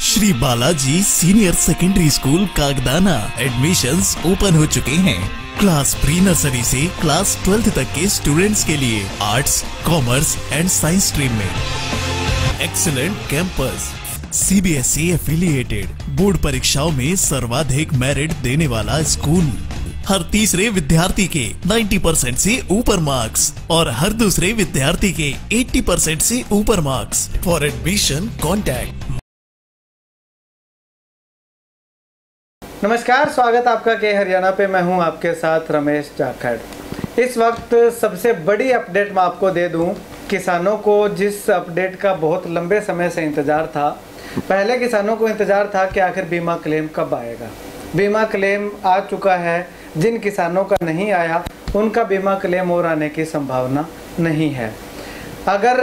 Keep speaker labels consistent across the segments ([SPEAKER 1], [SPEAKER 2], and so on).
[SPEAKER 1] Shri Balaji senior secondary school Kagdana admissions open हो चुके हैं। क्लास प्री नर्सरी से क्लास 12th तक के स्टूडेंट्स के लिए arts, commerce and science stream में excellent campus, CBSE affiliated, board परीक्षाओं में सर्वाधिक मेरिट देने वाला स्कूल, हर तीसरे विद्यार्थी के 90% से ऊपर मार्क्स और हर दूसरे विद्यार्थी के 80% से ऊपर मार्क्स। For admission contact.
[SPEAKER 2] नमस्कार, स्वागत आपका के हरियाणा पे। मैं हूं आपके साथ रमेश जाखड़। इस वक्त सबसे बड़ी अपडेट मैं आपको दे दूं, किसानों को जिस अपडेट का बहुत लंबे समय से इंतज़ार था। पहले किसानों को इंतज़ार था कि आखिर बीमा क्लेम कब आएगा। बीमा क्लेम आ चुका है। जिन किसानों का नहीं आया उनका बीमा क्लेम और आने की संभावना नहीं है। अगर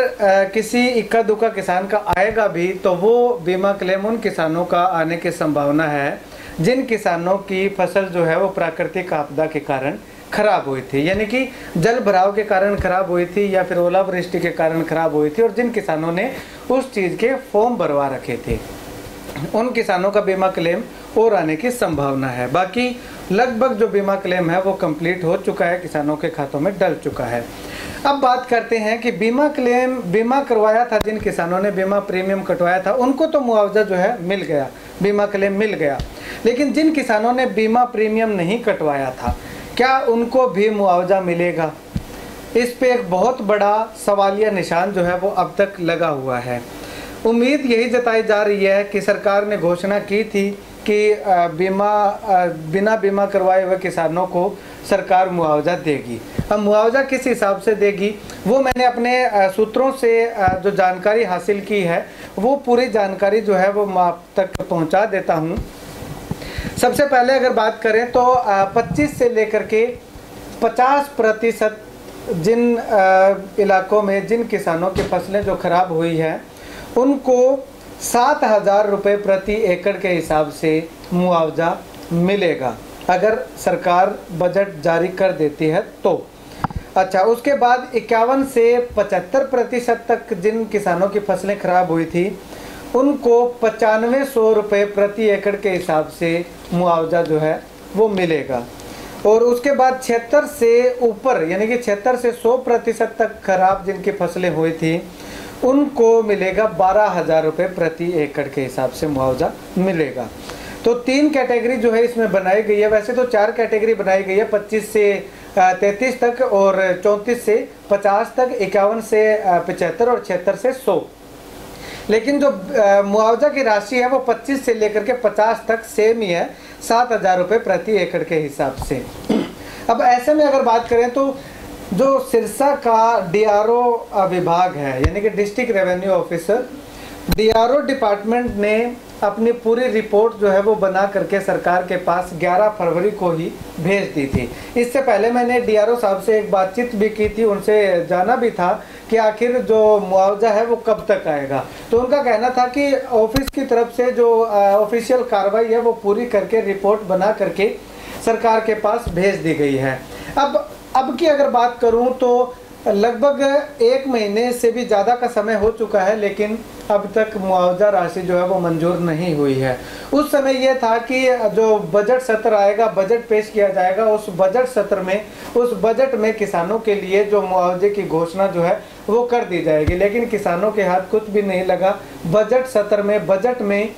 [SPEAKER 2] किसी इक्का दुक्का किसान का आएगा भी तो वो बीमा क्लेम उन किसानों का आने की संभावना है जिन किसानों की फसल जो है वो प्राकृतिक आपदा के कारण खराब हुई थी, यानी कि जल भराव के कारण खराब हुई थी या फिर ओलावृष्टि के कारण खराब हुई थी, और जिन किसानों ने उस चीज़ के फॉर्म भरवा रखे थे उन किसानों का बीमा क्लेम और आने की संभावना है। बाकी लगभग जो बीमा क्लेम है वो कंप्लीट हो चुका है, किसानों के खातों में डल चुका है। अब बात करते हैं कि बीमा क्लेम, बीमा करवाया था जिन किसानों ने बीमा प्रीमियम कटवाया था उनको तो मुआवजा जो है मिल गया, बीमा क्लेम मिल गया। लेकिन जिन किसानों ने बीमा प्रीमियम नहीं कटवाया था, क्या उनको भी मुआवजा मिलेगा? इस पे एक बहुत बड़ा सवालिया निशान जो है वो अब तक लगा हुआ है। उम्मीद यही जताई जा रही है कि सरकार ने घोषणा की थी कि बिना बीमा करवाए हुए किसानों को सरकार मुआवजा देगी। अब मुआवजा किस हिसाब से देगी वो मैंने अपने सूत्रों से जो जानकारी हासिल की है वो पूरी जानकारी जो है वो मैं आप तक पहुंचा देता हूं। सबसे पहले अगर बात करें तो 25 से लेकर के 50% जिन इलाकों में जिन किसानों की फसलें जो खराब हुई है उनको 7,000 रुपये प्रति एकड़ के हिसाब से मुआवजा मिलेगा अगर सरकार बजट जारी कर देती है तो। अच्छा, उसके बाद 51 से 75% तक जिन किसानों की फसलें खराब हुई थी उनको 9500 रुपये प्रति एकड़ के हिसाब से मुआवजा जो है वो मिलेगा। और उसके बाद 76 से ऊपर यानी कि 76 से 100% तक खराब जिनकी फसलें हुई थी उनको मिलेगा 12,000 रुपये प्रति एकड़ के हिसाब से मुआवजा मिलेगा। तो 3 कैटेगरी जो है इसमें बनाई गई है। वैसे तो 4 कैटेगरी बनाई गई है, 25 से 33 तक और 34 से 50 तक, 51 से 75 और 76 से 100। लेकिन जो मुआवजा की राशि है वो 25 से लेकर के 50 तक सेम ही है, 7,000 रुपये प्रति एकड़ के हिसाब से। अब ऐसे में अगर बात करें तो जो सिरसा का DRO विभाग है यानी कि district revenue officer, DRO department ने अपनी पूरी रिपोर्ट जो है वो बना करके सरकार के पास 11 फरवरी को ही भेज दी थी। इससे पहले मैंने DRO साहब से एक बातचीत भी की थी, उनसे जाना भी था कि आखिर जो मुआवजा है वो कब तक आएगा। तो उनका कहना था कि ऑफिस की तरफ से जो ऑफिशियल कार्रवाई है वो पूरी करके रिपोर्ट बना करके सरकार के पास भेज दी गई है। अब की अगर बात करूं तो लगभग 1 महीने से भी ज़्यादा का समय हो चुका है, लेकिन अब तक मुआवजा राशि जो है वो मंजूर नहीं हुई है। उस समय यह था कि जो बजट सत्र आएगा, बजट पेश किया जाएगा, उस बजट सत्र में, उस बजट में किसानों के लिए जो मुआवजे की घोषणा जो है वो कर दी जाएगी। लेकिन किसानों के हाथ कुछ भी नहीं लगा। बजट सत्र में, बजट में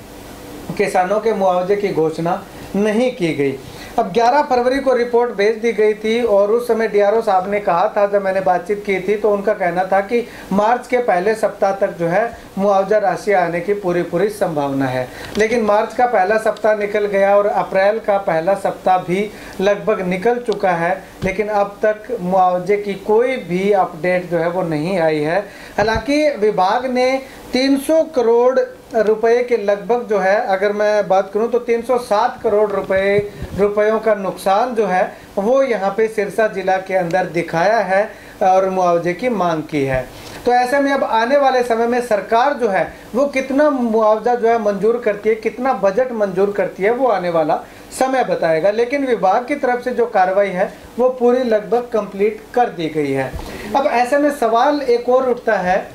[SPEAKER 2] किसानों के मुआवजे की घोषणा नहीं की गई। अब 11 फरवरी को रिपोर्ट भेज दी गई थी और उस समय DRO साहब ने कहा था, जब मैंने बातचीत की थी तो उनका कहना था कि मार्च के पहले सप्ताह तक जो है मुआवजा राशि आने की पूरी संभावना है। लेकिन मार्च का पहला सप्ताह निकल गया और अप्रैल का पहला सप्ताह भी लगभग निकल चुका है, लेकिन अब तक मुआवजे की कोई भी अपडेट जो है वो नहीं आई है। हालांकि विभाग ने 300 करोड़ रुपए के लगभग जो है, अगर मैं बात करूं तो 307 करोड़ रुपयों का नुकसान जो है वो यहाँ पे सिरसा जिला के अंदर दिखाया है और मुआवजे की मांग की है। तो ऐसे में अब आने वाले समय में सरकार जो है वो कितना मुआवजा जो है मंजूर करती है, कितना बजट मंजूर करती है, वो आने वाला समय बताएगा। लेकिन विभाग की तरफ से जो कार्रवाई है वो पूरी लगभग कंप्लीट कर दी गई है। अब ऐसे में सवाल एक और उठता है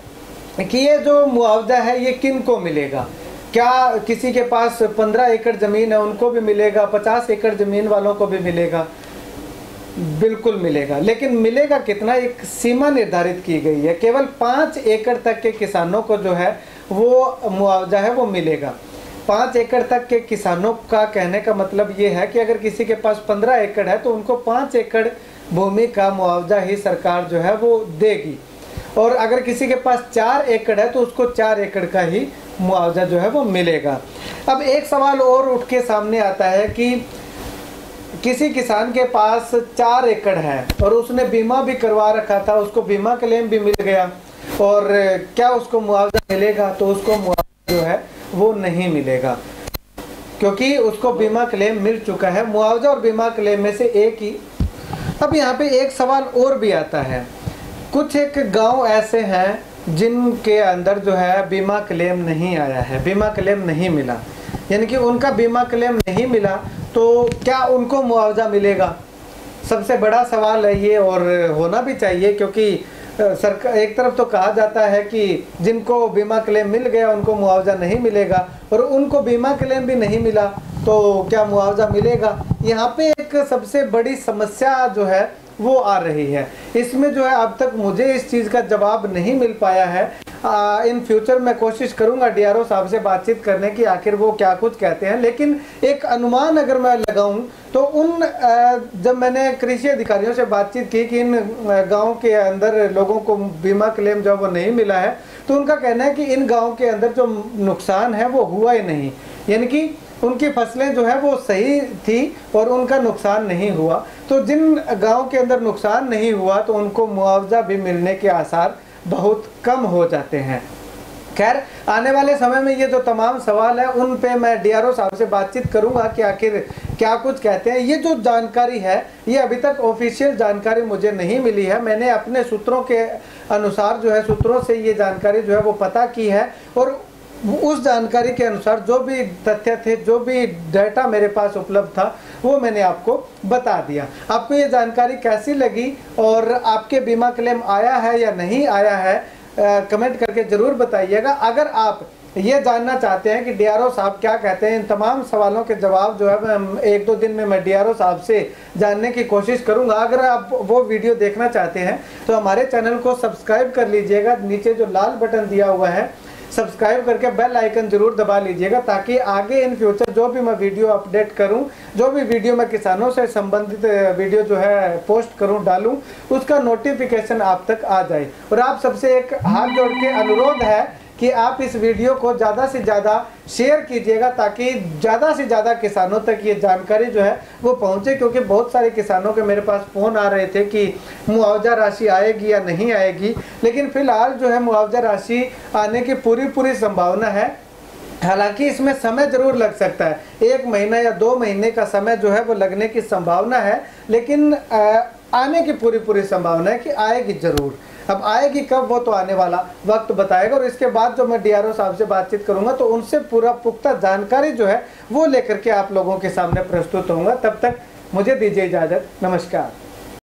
[SPEAKER 2] कि ये जो मुआवजा है ये किन को मिलेगा। क्या किसी के पास 15 एकड़ ज़मीन है उनको भी मिलेगा, 50 एकड़ ज़मीन वालों को भी मिलेगा? बिल्कुल मिलेगा, लेकिन मिलेगा कितना, एक सीमा निर्धारित की गई है। केवल 5 एकड़ तक के किसानों को जो है वो मुआवजा है वो मिलेगा। 5 एकड़ तक के किसानों का कहने का मतलब ये है कि अगर किसी के पास 15 एकड़ है तो उनको 5 एकड़ भूमि का मुआवजा ही सरकार जो है वो देगी, और अगर किसी के पास 4 एकड़ है तो उसको 4 एकड़ का ही मुआवजा जो है वो मिलेगा। अब एक सवाल और उठ के सामने आता है कि किसी किसान के पास 4 एकड़ है और उसने बीमा भी करवा रखा था, उसको बीमा क्लेम भी मिल गया, और क्या उसको मुआवजा मिलेगा? तो उसको मुआवजा जो है वो नहीं मिलेगा, क्योंकि उसको बीमा क्लेम मिल चुका है। मुआवजा और बीमा क्लेम में से एक ही। अब यहाँ पे एक सवाल और भी आता है, कुछ एक गांव ऐसे हैं जिनके अंदर जो है बीमा क्लेम नहीं आया है, बीमा क्लेम नहीं मिला, यानी कि उनका बीमा क्लेम नहीं मिला, तो क्या उनको मुआवजा मिलेगा? सबसे बड़ा सवाल है ये, और होना भी चाहिए, क्योंकि सरकार एक तरफ तो कहा जाता है कि जिनको बीमा क्लेम मिल गया उनको मुआवजा नहीं मिलेगा, और उनको बीमा क्लेम भी नहीं मिला तो क्या मुआवजा मिलेगा? यहाँ पे एक सबसे बड़ी समस्या जो है वो आ रही है। इसमें जो है अब तक मुझे इस चीज़ का जवाब नहीं मिल पाया है। इन फ्यूचर मैं कोशिश करूंगा डीआरओ साहब से बातचीत करने की, आखिर वो क्या कुछ कहते हैं। लेकिन एक अनुमान अगर मैं लगाऊं तो जब मैंने कृषि अधिकारियों से बातचीत की कि इन गाँव के अंदर लोगों को बीमा क्लेम जब वो नहीं मिला है, तो उनका कहना है कि इन गाँव के अंदर जो नुकसान है वो हुआ ही नहीं, यानी कि उनकी फसलें जो है वो सही थी और उनका नुकसान नहीं हुआ। तो जिन गांव के अंदर नुकसान नहीं हुआ तो उनको मुआवजा भी मिलने के आसार बहुत कम हो जाते हैं। खैर, आने वाले समय में ये जो तमाम सवाल है उन पे मैं डीआरओ साहब से बातचीत करूंगा कि आखिर क्या कुछ कहते हैं। ये जो जानकारी है ये अभी तक ऑफिशियल जानकारी मुझे नहीं मिली है, मैंने अपने सूत्रों के अनुसार जो है, सूत्रों से ये जानकारी जो है वो पता की है, और उस जानकारी के अनुसार जो भी तथ्य थे, जो भी डाटा मेरे पास उपलब्ध था, वो मैंने आपको बता दिया। आपको ये जानकारी कैसी लगी और आपके बीमा क्लेम आया है या नहीं आया है, कमेंट करके ज़रूर बताइएगा। अगर आप ये जानना चाहते हैं कि डीआरओ साहब क्या कहते हैं, इन तमाम सवालों के जवाब जो है मैं 1-2 दिन में मैं डीआरओ साहब से जानने की कोशिश करूंगा। अगर आप वो वीडियो देखना चाहते हैं तो हमारे चैनल को सब्सक्राइब कर लीजिएगा, नीचे जो लाल बटन दिया हुआ है सब्सक्राइब करके बेल आइकन जरूर दबा लीजिएगा, ताकि आगे इन फ्यूचर जो भी मैं वीडियो अपडेट करूं, जो भी वीडियो मैं किसानों से संबंधित वीडियो जो है पोस्ट करूं, डालूं, उसका नोटिफिकेशन आप तक आ जाए। और आप सबसे एक हाथ जोड़ के अनुरोध है कि आप इस वीडियो को ज़्यादा से ज़्यादा शेयर कीजिएगा, ताकि ज़्यादा से ज़्यादा किसानों तक ये जानकारी जो है वो पहुँचे, क्योंकि बहुत सारे किसानों के मेरे पास फ़ोन आ रहे थे कि मुआवजा राशि आएगी या नहीं आएगी। लेकिन फ़िलहाल जो है मुआवजा राशि आने की पूरी संभावना है। हालांकि इसमें समय ज़रूर लग सकता है, 1 महीना या 2 महीने का समय जो है वो लगने की संभावना है, लेकिन आने की पूरी संभावना है कि आएगी ज़रूर। अब आएगी कब वो तो आने वाला वक्त बताएगा, और इसके बाद जो मैं डीआरओ साहब से बातचीत करूंगा तो उनसे पूरा पुख्ता जानकारी जो है वो लेकर के आप लोगों के सामने प्रस्तुत होऊंगा। तब तक मुझे दीजिए इजाज़त, नमस्कार।